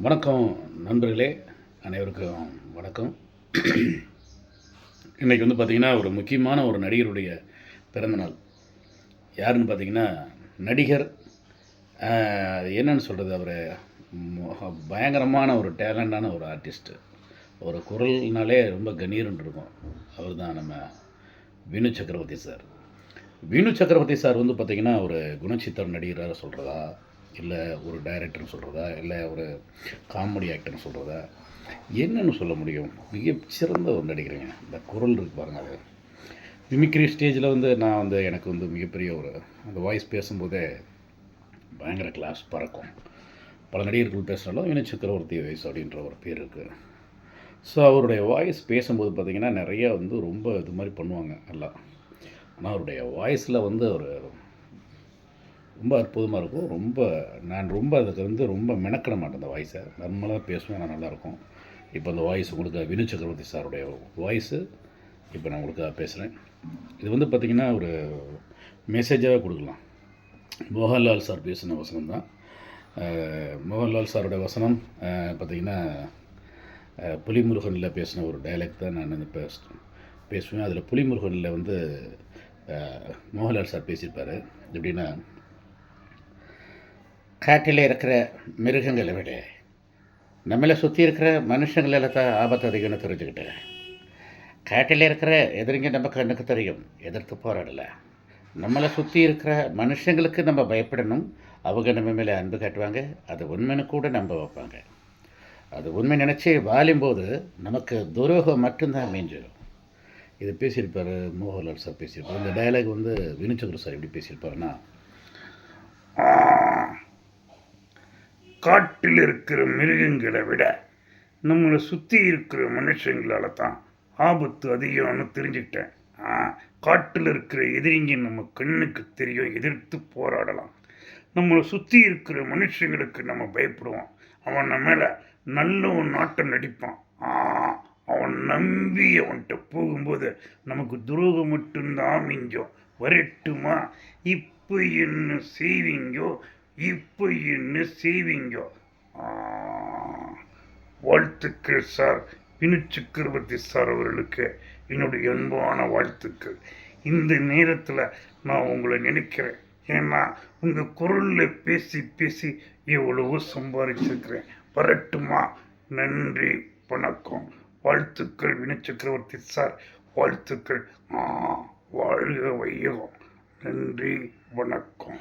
வணக்கம் நண்பர்களே, அனைவருக்கும் வணக்கம். இன்றைக்கி வந்து பார்த்திங்கன்னா ஒரு முக்கியமான ஒரு நடிகருடைய பிறந்தநாள். யாருன்னு பார்த்திங்கன்னா நடிகர் என்னன்னு சொல்கிறது, அவர் பயங்கரமான ஒரு டேலண்டான ஒரு ஆர்டிஸ்ட்டு. ஒரு குரல்னாலே ரொம்ப கணீர்னு இருக்கும். அவர் தான் நம்ம வினு சக்கரவர்த்தி சார். வினு சக்கரவர்த்தி சார் வந்து பார்த்திங்கன்னா ஒரு குணச்சித்திர நடிகராக சொல்கிறதா, இல்லை ஒரு டைரக்டர்னு சொல்கிறதா, இல்லை ஒரு காமெடி ஆக்டர்னு சொல்கிறதா, என்னென்னு சொல்ல முடியும்? மிகச்சிறந்த ஒரு நடிகருங்க. இந்த குரல் இருக்கு பாருங்கள், அது மிமிக்ரி ஸ்டேஜில் வந்து நான் வந்து எனக்கு வந்து மிகப்பெரிய ஒரு அந்த வாய்ஸ் பேசும்போதே பயங்கர கிளாஸ் பறக்கும். பல நடிகர்கள் பேசுனாலும் வினு சக்கரவர்த்தி வாய்ஸ் அப்படின்ற ஒரு பேர் இருக்குது. ஸோ அவருடைய வாய்ஸ் பேசும்போது பார்த்திங்கன்னா நிறையா வந்து ரொம்ப இது மாதிரி பண்ணுவாங்க எல்லாம். ஆனால் அவருடைய வாய்ஸில் வந்து ஒரு ரொம்ப அற்புதமாக இருக்கும். நான் அதுக்கு வந்து ரொம்ப மெனக்கிட மாட்டேன். அந்த வாய்ஸை நார்மலாக தான் பேசுவேன், நான் நல்லாயிருக்கும். இப்போ அந்த வாய்ஸ் உங்களுக்கு வினு சக்கரவர்த்தி சாருடைய வாய்ஸு இப்போ நான் உங்களுக்காக பேசுகிறேன். இது வந்து பார்த்திங்கன்னா ஒரு மெசேஜாகவே கொடுக்கலாம். மோகன்லால் சார் பேசின வசனம் தான். மோகன்லால் சாருடைய வசனம் பார்த்திங்கன்னா புலிமுருகனில் பேசின ஒரு டைலாக் தான் நான் வந்து பேசுவேன். அதில் புலிமுருகனில் வந்து மோகன்லால் சார் பேசியிருப்பார். எப்படின்னா, காட்டில் இருக்கிற மிருகங்களை விட நம்மளை சுற்றி இருக்கிற மனுஷங்களில் தான் ஆபத்து அதிகம்னு தெரிஞ்சுக்கிட்டேன். காட்டில் இருக்கிற எதிரிங்க நம்ம கண்ணுக்கு தெரியும், எதிர்த்து போராடலை. நம்மளை சுற்றி இருக்கிற மனுஷங்களுக்கு நம்ம பயப்படணும். அவங்க நம்ம மேலே அன்பு காட்டுவாங்க, அது உண்மைன்னு கூட நம்ப வைப்பாங்க. அது உண்மை நினச்சி வாழும்போது நமக்கு துரோகம் மட்டும்தான் மீஞ்சிடும். இது பேசியிருப்பார் மோகன்லால் சார் பேசியிருப்பார். இந்த டயலாக் வந்து வினு சக்கரவர்த்தி சார் எப்படி பேசியிருப்பாருன்னா, காட்டில் இருக்கிற மிருகங்களை விட நம்மளை சுற்றி இருக்கிற மனுஷங்களால் தான் ஆபத்து அதிகம்னு தெரிஞ்சுக்கிட்டேன். காட்டில் இருக்கிற எதிரிங்க நம்ம கண்ணுக்கு தெரியும், எதிர்த்து போராடலாம். நம்மளை சுற்றி இருக்கிற மனுஷங்களுக்கு நம்ம பயப்படுவோம். அவன் நம்ம மேலே நல்ல ஒரு நாட்டம் நடிப்பான். அவன் நம்பி அவன்கிட்ட போகும்போது நமக்கு துரோகம் மட்டும்தான் மிஞ்சோம். வரட்டுமா, இப்போ என்ன செய்வீங்கோ, இப்போ என்ன செய்வீங்கோ. வாழ்த்துக்கள் சார், வினு சக்கரவர்த்தி சார் அவர்களுக்கு என்னுடைய அன்பான வாழ்த்துக்கள். இந்த நேரத்தில் நான் உங்களை நினைக்கிறேன். ஏன்னா உங்கள் குரலில் பேசி பேசி எவ்வளவோ சம்பாதிச்சிருக்கிறேன். வரட்டுமா, நன்றி, வணக்கம். வாழ்த்துக்கள் வினு சக்கரவர்த்தி சார், வாழ்த்துக்கள். வாழ்க வையகம். நன்றி, வணக்கம்.